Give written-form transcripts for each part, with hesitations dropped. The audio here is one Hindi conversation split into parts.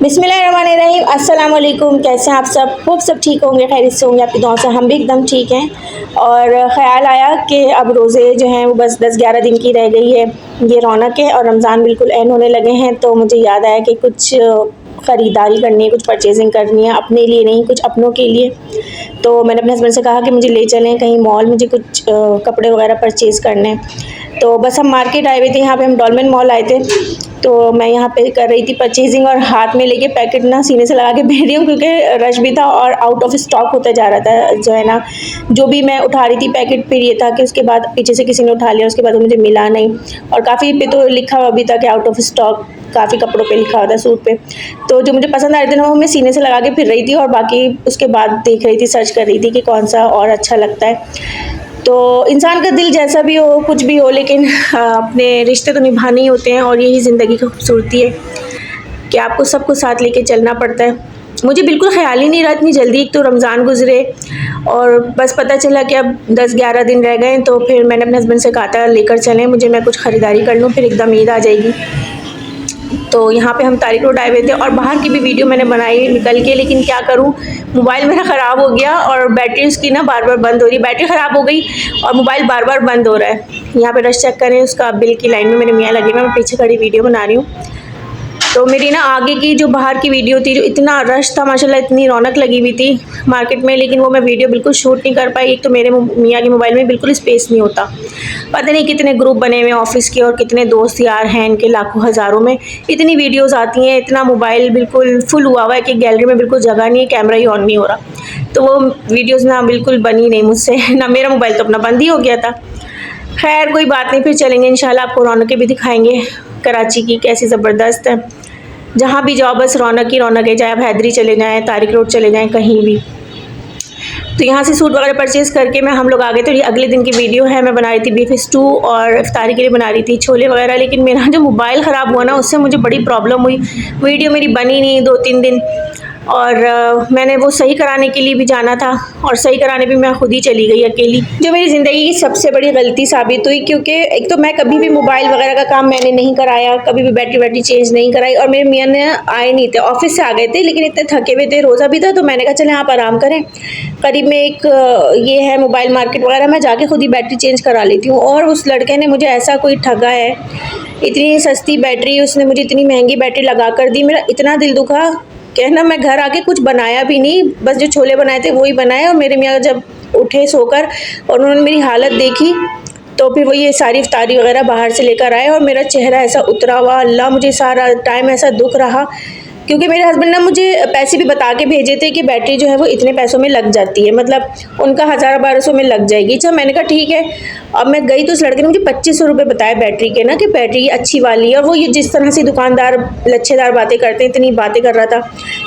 बिस्मिल्लाहिर्रहमानिर्रहीम। अस्सलाम वालेकुम। कैसे हैं आप सब? खूब सब ठीक होंगे, खैरियत से होंगे। आपकी दुआ से हम भी एकदम ठीक हैं। और ख़्याल आया कि अब रोज़े जो हैं वो बस 10-11 दिन की रह गई है, ये रौनक है और रमज़ान बिल्कुल एंड होने लगे हैं। तो मुझे याद आया कि कुछ ख़रीदारी करनी है, कुछ परचेजिंग करनी है, अपने लिए नहीं कुछ अपनों के लिए। तो मैंने अपने हस्बैंड से कहा कि मुझे ले चलें कहीं मॉल, मुझे कुछ कपड़े वगैरह परचेज़ करने हैं। तो बस हम मार्केट आए हुए थे, यहाँ पे हम डॉलमेन मॉल आए थे। तो मैं यहाँ पे कर रही थी परचेजिंग और हाथ में लेके पैकेट ना सीने से लगा के बैठ रही हूँ, क्योंकि रश भी था और आउट ऑफ स्टॉक होता जा रहा था। जो है ना, जो भी मैं उठा रही थी पैकेट, फिर ये था कि उसके बाद पीछे से किसी ने उठा लिया, उसके बाद वो मुझे मिला नहीं। और काफ़ी पे तो लिखा हुआ भी था कि आउट ऑफ स्टॉक, काफ़ी कपड़ों पे लिखा हुआ था, सूट पे। तो जो मुझे पसंद आ रहे थे ना वो मैं सीने से लगा के फिर रही थी, और बाकी उसके बाद देख रही थी, सर्च कर रही थी कि कौन सा और अच्छा लगता है। तो इंसान का दिल जैसा भी हो, कुछ भी हो, लेकिन अपने रिश्ते तो निभाने ही होते हैं, और यही ज़िंदगी की खूबसूरती है कि आपको सबको साथ लेके चलना पड़ता है। मुझे बिल्कुल ख़्याल ही नहीं रहा इतनी जल्दी, एक तो रमज़ान गुज़रे और बस पता चला कि अब 10-11 दिन रह गए। तो फिर मैंने अपने हस्बैंड से कहा था लेकर चलें मुझे, मैं कुछ ख़रीदारी कर लूँ, फिर एकदम ईद आ जाएगी। तो यहाँ पे हम तारिक रोड आए हुए थे, और बाहर की भी वीडियो मैंने बनाई निकल के, लेकिन क्या करूँ, मोबाइल मेरा ख़राब हो गया और बैटरी उसकी ना बार बार बंद हो रही है। बैटरी ख़राब हो गई और मोबाइल बार बार बंद हो रहा है। यहाँ पे रश चेक करें, उसका बिल की लाइन में मेरे मियाँ लगे हुए हैं, मैं पीछे खड़ी वीडियो बना रही हूँ। तो मेरी ना आगे की जो बाहर की वीडियो थी, जो इतना रश था माशाल्लाह, इतनी रौनक लगी हुई थी मार्केट में, लेकिन वो मैं वीडियो बिल्कुल शूट नहीं कर पाई। एक तो मेरे मियाँ के मोबाइल में बिल्कुल स्पेस नहीं होता। पता नहीं कितने ग्रुप बने हुए हैं ऑफ़िस के, और कितने दोस्त यार हैं इनके लाखों हज़ारों में, इतनी वीडियोज़ आती हैं, इतना मोबाइल बिल्कुल फुल हुआ हुआ है कि गैलरी में बिल्कुल जगह नहीं है, कैमरा ही ऑन नहीं हो रहा। तो वो वीडियोज़ ना बिल्कुल बनी नहीं मुझसे ना, मेरा मोबाइल तो अपना बंद ही हो गया था। खैर कोई बात नहीं, फिर चलेंगे इंशाल्लाह, आपको रौनकें भी दिखाएंगे कराची की कैसी ज़बरदस्त है। जहाँ भी जाओ बस रौनक ही रौनक है, चाहे आप हैदरी चले जाएँ, तारिक रोड चले जाएँ, कहीं भी। तो यहाँ से सूट वगैरह परचेज़ करके हम लोग आ गए। तो ये अगले दिन की वीडियो है, मैं बना रही थी बीफ स्टू और इफ्तारी के लिए बना रही थी छोले वगैरह, लेकिन मेरा जो मोबाइल ख़राब हुआ ना, उससे मुझे बड़ी प्रॉब्लम हुई। वीडियो मेरी बनी नहीं 2-3 दिन, और मैंने वो सही कराने के लिए भी जाना था, और सही कराने भी मैं खुद ही चली गई अकेली, जो मेरी ज़िंदगी की सबसे बड़ी गलती साबित हुई। क्योंकि एक तो मैं कभी भी मोबाइल वगैरह का काम मैंने नहीं कराया, कभी भी बैटरी वैटरी चेंज नहीं कराई, और मेरे मियाँ ने आए नहीं थे, ऑफिस से आ गए थे, लेकिन इतने थके हुए थे, रोज़ा भी था, तो मैंने कहा चलें आप आराम करें, करीब में एक ये है मोबाइल मार्केट वगैरह, मैं जाके खुद ही बैटरी चेंज करा लेती हूँ। और उस लड़के ने मुझे ऐसा कोई ठगा है, इतनी सस्ती बैटरी उसने मुझे इतनी महंगी बैटरी लगा कर दी। मेरा इतना दिल दुखा, कहना मैं घर आके कुछ बनाया भी नहीं, बस जो छोले बनाए थे वही बनाए। और मेरे मियाँ जब उठे सोकर और उन्होंने मेरी हालत देखी, तो फिर वो ये सारी इफ्तारी वगैरह बाहर से लेकर आए, और मेरा चेहरा ऐसा उतरा हुआ, अल्लाह मुझे सारा टाइम ऐसा दुख रहा। क्योंकि मेरे हस्बैंड ने मुझे पैसे भी बता के भेजे थे कि बैटरी जो है वो इतने पैसों में लग जाती है, मतलब उनका 1000-1200 में लग जाएगी। अच्छा, मैंने कहा ठीक है। अब मैं गई तो उस लड़के ने मुझे 2500 रुपये बताए बैटरी के ना, कि बैटरी अच्छी वाली है। और वो ये जिस तरह से दुकानदार लच्छेदार बातें करते हैं, इतनी बातें कर रहा था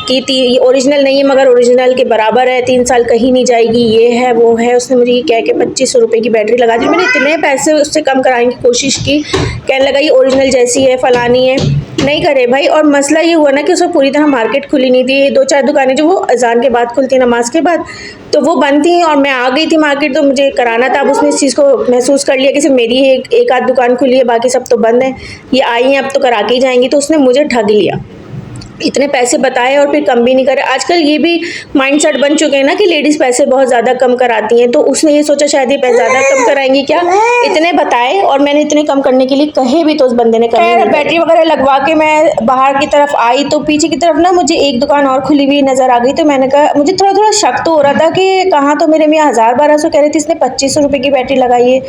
कि ओरिजिनल नहीं है मगर ओरिजिनल के बराबर है, 3 साल कहीं नहीं जाएगी, ये है वो है। उसने मुझे ये कह के 2500 रुपये की बैटरी लगा दी। मैंने इतने पैसे उससे कम कराने की कोशिश की, कहने लगा ये ओरिजिनल जैसी है, फलानी है, नहीं करे भाई। और मसला ये हुआ ना कि उसमें पूरी तरह मार्केट खुली नहीं थी, 2-4 दुकानें जो वो अज़ान के बाद खुलती हैं, नमाज के बाद, तो वो बंद थी, और मैं आ गई थी मार्केट, तो मुझे कराना था। अब उसने इस चीज़ को महसूस कर लिया कि सिर्फ मेरी ही एक आध दुकान खुली है, बाकी सब तो बंद है, ये आई हैं अब तो करा के ही जाएंगी। तो उसने मुझे ठग लिया, इतने पैसे बताए और फिर कम भी नहीं करे। आजकल ये भी माइंडसेट बन चुके हैं ना कि लेडीज़ पैसे बहुत ज़्यादा कम कराती हैं, तो उसने ये सोचा शायद ये पैसे ज़्यादा कम कराएंगी क्या, इतने बताए, और मैंने इतने कम करने के लिए कहे भी तो उस बंदे ने कहे। बैटरी वगैरह लगवा के मैं बाहर की तरफ आई, तो पीछे की तरफ ना मुझे एक दुकान और खुली हुई नज़र आ गई। तो मैंने कहा, मुझे थोड़ा थोड़ा शक तो हो रहा था कि कहाँ, तो मेरे मियाँ 1000-1200 कह रहे थे, इसने 2500 रुपये की बैटरी लगाई है,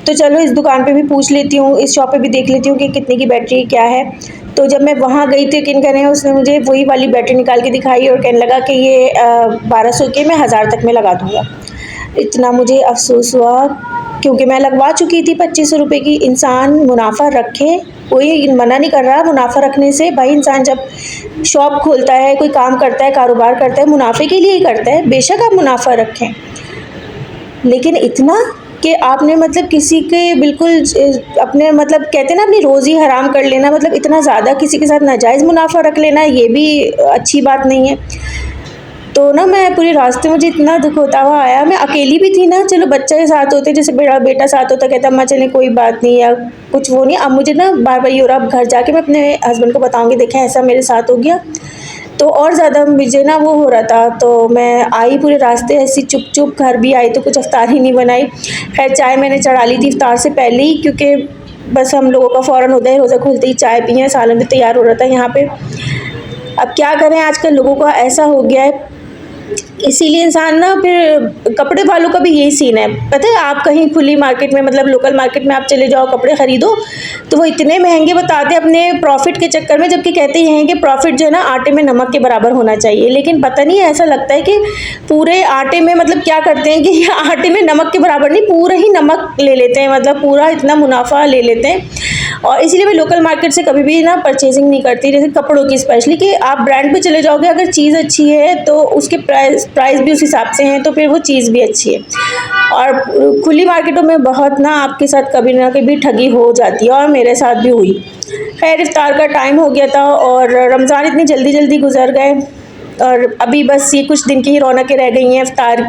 तो चलो इस दुकान पे भी पूछ लेती हूँ, इस शॉप पे भी देख लेती हूँ कि कितने की बैटरी क्या है। तो जब मैं वहाँ गई थी किन कहने, उसने मुझे वही वाली बैटरी निकाल के दिखाई और कहने लगा कि ये 1200 की मैं 1000 तक में लगा दूँगा। इतना मुझे अफसोस हुआ, क्योंकि मैं लगवा चुकी थी 2500 रुपये की। इंसान मुनाफा रखे, कोई मना नहीं कर रहा मुनाफा रखने से। भाई इंसान जब शॉप खोलता है, कोई काम करता है, कारोबार करता है, मुनाफे के लिए ही करता है, बेशक आप मुनाफा रखें, लेकिन इतना कि आपने मतलब किसी के बिल्कुल अपने मतलब कहते हैं ना अपनी रोज़ी हराम कर लेना, मतलब इतना ज़्यादा किसी के साथ नाजायज़ मुनाफा रख लेना, ये भी अच्छी बात नहीं है। तो ना मैं पूरे रास्ते मुझे इतना दुख होता हुआ आया, मैं अकेली भी थी ना, चलो बच्चे के साथ होते, जैसे मेरा बेटा साथ होता, कहता अम्मा चलें कोई बात नहीं या कुछ वो नहीं। अब मुझे ना बार बार ये हो रहा, अब घर जाके मैं अपने हस्बैंड को बताऊँगी, देखें ऐसा मेरे साथ हो गया। तो और ज़्यादा मुझे ना वो हो रहा था, तो मैं आई पूरे रास्ते ऐसी चुप-चुप, घर भी आई तो कुछ इफ्तार ही नहीं बनाई। ख़ैर चाय मैंने चढ़ा ली थी इफ्तार से पहले ही, क्योंकि बस हम लोगों का फ़ौरन होता है रोज़ा खुलते ही चाय पिएँ, सालन भी तैयार हो रहा था यहाँ पे। अब क्या करें, आजकल लोगों का ऐसा हो गया है, इसीलिए इंसान ना फिर कपड़े वालों का भी यही सीन है। पता है, आप कहीं खुली मार्केट में, मतलब लोकल मार्केट में आप चले जाओ कपड़े खरीदो, तो वो इतने महंगे बताते हैं अपने प्रॉफिट के चक्कर में, जबकि कहते ये हैं कि प्रॉफिट जो है ना आटे में नमक के बराबर होना चाहिए। लेकिन पता नहीं ऐसा लगता है कि पूरे आटे में, मतलब क्या करते हैं कि आटे में नमक के बराबर नहीं, पूरा ही नमक ले लेते हैं, मतलब पूरा इतना मुनाफा ले लेते हैं। और इसीलिए मैं लोकल मार्केट से कभी भी ना परचेजिंग नहीं करती, जैसे कपड़ों की स्पेशली, कि आप ब्रांड पे चले जाओगे, अगर चीज़ अच्छी है तो उसके प्राइस भी उस हिसाब से हैं, तो फिर वो चीज़ भी अच्छी है। और खुली मार्केटों में बहुत ना आपके साथ कभी ना कभी ठगी हो जाती है, और मेरे साथ भी हुई। खैर इफ्तार का टाइम हो गया था और रमज़ान इतनी जल्दी जल्दी गुजर गए, और अभी बस ये कुछ दिन की ही रौनकें रह गई हैं इफ्तार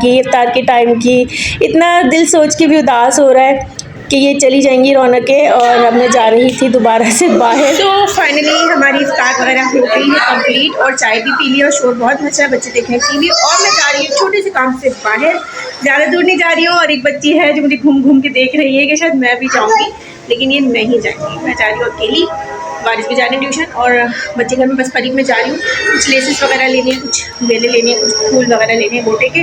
के टाइम की। इतना दिल सोच के भी उदास हो रहा है कि ये चली जाएंगी रौनकें, और अब मैं जा रही थी दोबारा से बाहर। तो फाइनली हमारी इफ्तार वगैरह हो गई है कंप्लीट, और चाय भी पी ली, और शोर बहुत मचा है, बच्चे देख रहे हैं टीवी, और मैं जा रही हूँ छोटे से काम से बाहर, ज़्यादा दूर नहीं जा रही हूँ। और एक बच्ची है जो मुझे घूम घूम के देख रही है कि शायद मैं भी जाऊँगी, लेकिन ये नहीं जाएंगी, मैं जा रही हूँ अकेली। बारिश भी जा रही है ट्यूशन, और बच्चे घर में बस करीब में जा रही हूँ, कुछ लेसेस वगैरह लेने हैं, कुछ बेले लेने हैं, कुछ फूल वगैरह लेने हैं गोटे के,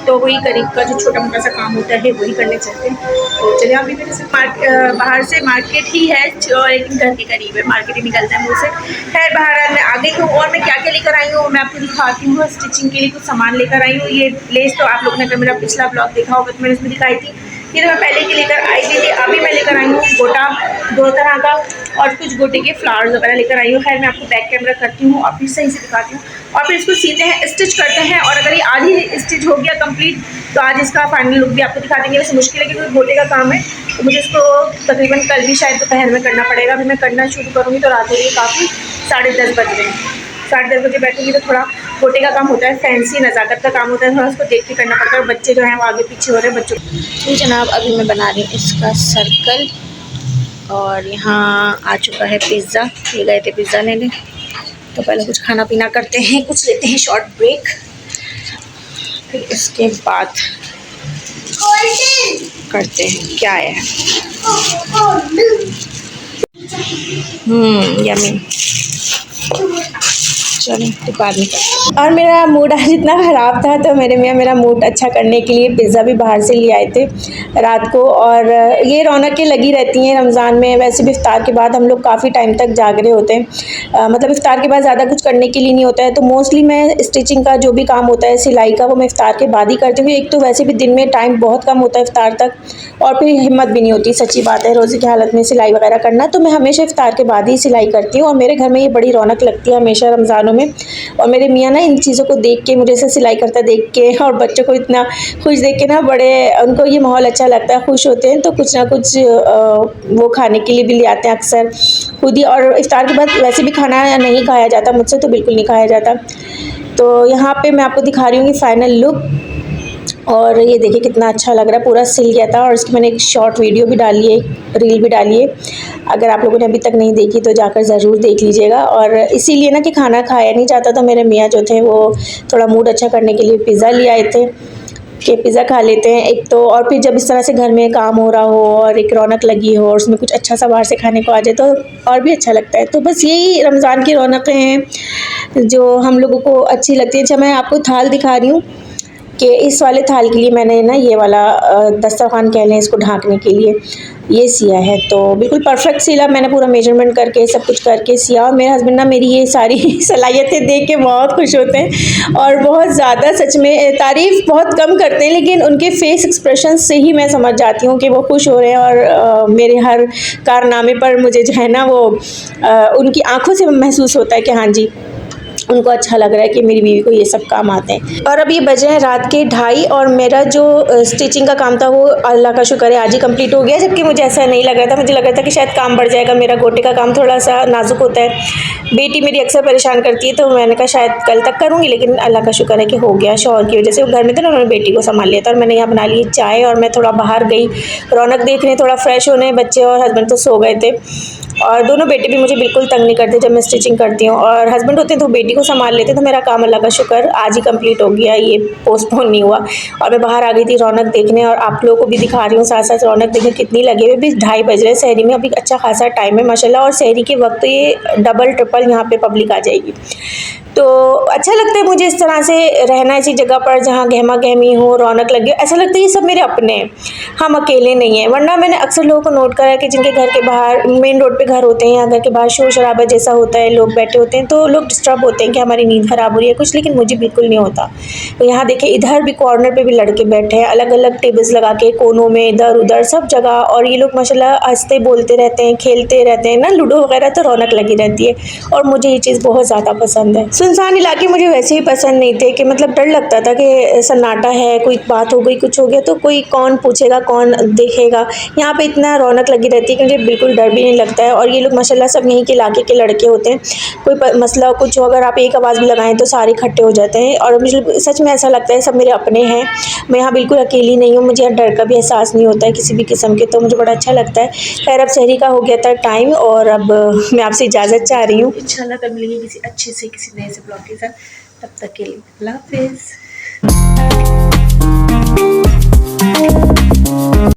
तो वही करीब का जो छोटा मोटा सा काम होता है वही करने चलते हैं। तो चलिए, अभी मेरे से बाहर से मार्केट ही है, लेकिन घर के करीब है, मार्केट ही निकलता है मुँह से। खैर बाहर मैं आ गई हूँ, और मैं क्या क्या लेकर आई हूँ मैं आपको दिखाती हूँ। स्टिचिंग के लिए कुछ सामान लेकर आई हूँ। ये लेस तो आप लोगों ने अगर मेरा पिछला ब्लॉग देखा होगा तो मैंने उसमें दिखाई थी, ये तो मैं पहले की लेकर आई थी। अभी मैं लेकर आई हूँ गोटा 2 तरह का, और कुछ गोटे के फ्लावर्स वगैरह लेकर आई हूँ। खैर मैं आपको बैक कैमरा करती हूँ और फिर सही से दिखाती हूँ, और फिर इसको सीते हैं, स्टिच करते हैं। और अगर ये आधी स्टिच हो गया कंप्लीट, तो आज इसका फाइनल लुक भी आपको दिखा देंगे। वैसे मुश्किल है क्योंकि गोटे का काम है, तो मुझे इसको तकरीबन कल भी शायद दोपहर में करना पड़ेगा। अभी मैं करना शुरू करूँगी तो रात हो रही है काफ़ी, 10:30 बज रहे हैं। 10:30 बजे बैठूँगी तो थोड़ा गोटे का काम होता है, फैंसी नज़ाकत का काम होता है, थोड़ा उसको देख के करना पड़ता है। और बच्चे जो हैं वो आगे पीछे हो रहे हैं बच्चों। तो जनाब अभी मैं बना रही हूँ इसका सर्कल, और यहाँ आ चुका है पिज़्ज़ा। ये गए थे पिज़्ज़ा लेने, तो पहले कुछ खाना पीना करते हैं, कुछ लेते हैं शॉर्ट ब्रेक, फिर इसके बाद करते हैं क्या है। यम्मी, चलो तो बाद में करते। और मेरा मूड आज इतना ख़राब था, तो मेरे मियाँ मेरा मूड अच्छा करने के लिए पिज़्ज़ा भी बाहर से ले आए थे रात को। और ये रौनकें लगी रहती हैं रमज़ान में। वैसे भी इफ्तार के बाद हम लोग काफ़ी टाइम तक जागरे होते हैं, मतलब इफ्तार के बाद ज़्यादा कुछ करने के लिए नहीं होता है, तो मोस्टली मैं स्टिचिंग का जो भी काम होता है, सिलाई का, वो मैं इफ्तार के बाद ही करती हूँ। एक तो वैसे भी दिन में टाइम बहुत कम होता है इफ्तार तक, और फिर हिम्मत भी नहीं होती, सच्ची बात है, रोज़े की हालत में सिलाई वगैरह करना। तो मैं हमेशा इफ्तार के बाद ही सिलाई करती हूँ, और मेरे घर में ये बड़ी रौनक लगती है हमेशा रमज़ानों में। और मेरे मियाँ ना इन चीज़ों को देख के, मुझे ऐसे सिलाई करता देख के, और बच्चों को इतना खुश देख के ना, बड़े उनको ये माहौल अच्छा लगता है, खुश होते हैं, तो कुछ ना कुछ वो खाने के लिए भी ले आते हैं अक्सर खुद ही। और इफ्तार के बाद वैसे भी खाना नहीं खाया जाता, मुझसे तो बिल्कुल नहीं खाया जाता। तो यहाँ पे मैं आपको दिखा रही हूँ कि फ़ाइनल लुक, और ये देखिए कितना अच्छा लग रहा है, पूरा सिल गया था। और इसकी मैंने एक शॉर्ट वीडियो भी डाली है, रील भी डाली है, अगर आप लोगों ने अभी तक नहीं देखी तो जाकर ज़रूर देख लीजिएगा। और इसीलिए ना कि खाना खाया नहीं जाता, तो मेरे मियाँ जो थे वो थोड़ा मूड अच्छा करने के लिए पिज़्ज़ा ले आए थे कि पिज़्ज़ा खा लेते हैं एक तो, और फिर जब इस तरह से घर में काम हो रहा हो और एक रौनक लगी हो और उसमें कुछ अच्छा सा बाहर से खाने को आ जाए तो और भी अच्छा लगता है। तो बस यही रमज़ान की रौनकें हैं जो हम लोगों को अच्छी लगती है। अच्छा, मैं आपको थाल दिखा रही हूँ कि इस वाले थाल के लिए मैंने ना ये वाला दस्तरखान कह लें इसको ढाँकने के लिए, ये सिया है। तो बिल्कुल परफेक्ट सिला मैंने, पूरा मेजरमेंट करके सब कुछ करके सिया। और मेरे हस्बैंड ना मेरी ये सारी सलाहियतें देख के बहुत खुश होते हैं, और बहुत ज़्यादा, सच में तारीफ़ बहुत कम करते हैं, लेकिन उनके फेस एक्सप्रेशन से ही मैं समझ जाती हूँ कि वो खुश हो रहे हैं। और मेरे हर कारनामे पर मुझे जो है ना वो उनकी आँखों से महसूस होता है कि हाँ जी, उनको अच्छा लग रहा है कि मेरी बीवी को ये सब काम आते हैं। और अब ये बजे हैं रात के 2:30, और मेरा जो स्टिचिंग का काम था वो अल्लाह का शुक्र है आज ही कंप्लीट हो गया, जबकि मुझे ऐसा नहीं लग रहा था। मुझे लग रहा था कि शायद काम बढ़ जाएगा, मेरा गोटे का काम थोड़ा सा नाजुक होता है, बेटी मेरी अक्सर परेशान करती है, तो मैंने कहा शायद कल तक करूँगी, लेकिन अल्लाह का शुक्र है कि हो गया। शौहर की वजह से, वो घर में थे ना, उन्होंने बेटी को संभाल लिया था। और मैंने यहाँ बना ली चाय, और मैं थोड़ा बाहर गई रौनक देखने, थोड़ा फ्रेश होने, बच्चे और हस्बैंड तो सो गए थे। और दोनों बेटे भी मुझे बिल्कुल तंग नहीं करते जब मैं स्टिचिंग करती हूँ, और हस्बैंड होते हैं तो बेटी को संभाल लेते हैं, तो मेरा काम अल्लाह का शुक्र आज ही कंप्लीट हो गया, ये पोस्टपोन नहीं हुआ। और मैं बाहर आ गई थी रौनक देखने, और आप लोगों को भी दिखा रही हूँ साथ साथ रौनक देखने कितनी लगे हुए। भी 2:30 बज रहे हैं शहरी में, अभी अच्छा खासा टाइम है माशाल्लाह, और शहरी के वक्त तो ये डबल ट्रिपल यहाँ पे पब्लिक आ जाएगी। तो अच्छा लगता है मुझे इस तरह से रहना ऐसी जगह पर जहाँ गहमा गहमी हो, रौनक लगे, ऐसा लगता है ये सब मेरे अपने हैं, हम अकेले नहीं हैं। वरना मैंने अक्सर लोगों को नोट करा है कि जिनके घर के बाहर मेन रोड पे घर होते हैं या घर के बाहर शोर शराबा जैसा होता है, लोग बैठे होते हैं, तो लोग डिस्टर्ब होते हैं कि हमारी नींद ख़राब हो रही है कुछ, लेकिन मुझे बिल्कुल नहीं होता। तो यहाँ देखिए इधर भी कॉर्नर पे भी लड़के बैठे हैं, अलग अलग टेबल्स लगा के कोनों में, इधर उधर सब जगह, और ये लोग माशाल्लाह हंसते बोलते रहते हैं, खेलते रहते हैं ना, लूडो वगैरह, तो रौनक लगी रहती है। और मुझे ये चीज़ बहुत ज़्यादा पसंद है। सुनसान इलाके मुझे वैसे ही पसंद नहीं थे कि मतलब डर लगता था कि सन्नाटा है, कोई बात हो गई, कुछ हो गया तो कोई कौन पूछेगा, कौन देखेगा। यहाँ पे इतना रौनक लगी रहती है कि मुझे बिल्कुल डर भी नहीं लगता है। और ये लोग माशाल्लाह सब यहीं के इलाके के लड़के होते हैं, कोई मसला कुछ हो, अगर आप एक आवाज़ भी लगाएं तो सारे इकट्ठे हो जाते हैं, और मुझे सच में ऐसा लगता है सब मेरे अपने हैं, मैं यहाँ बिल्कुल अकेली नहीं हूँ, मुझे यहाँ डर का भी एहसास नहीं होता है किसी भी किस्म के, तो मुझे बड़ा अच्छा लगता है। खैर अब शहरी का हो गया था टाइम, और अब मैं आपसे इजाज़त चाह रही हूँ। इंशाल्लाह तब मिलेंगे किसी अच्छे से किसी नए से ब्लॉग के साथ, तब तक के लिए अल्लाह हाफिज़।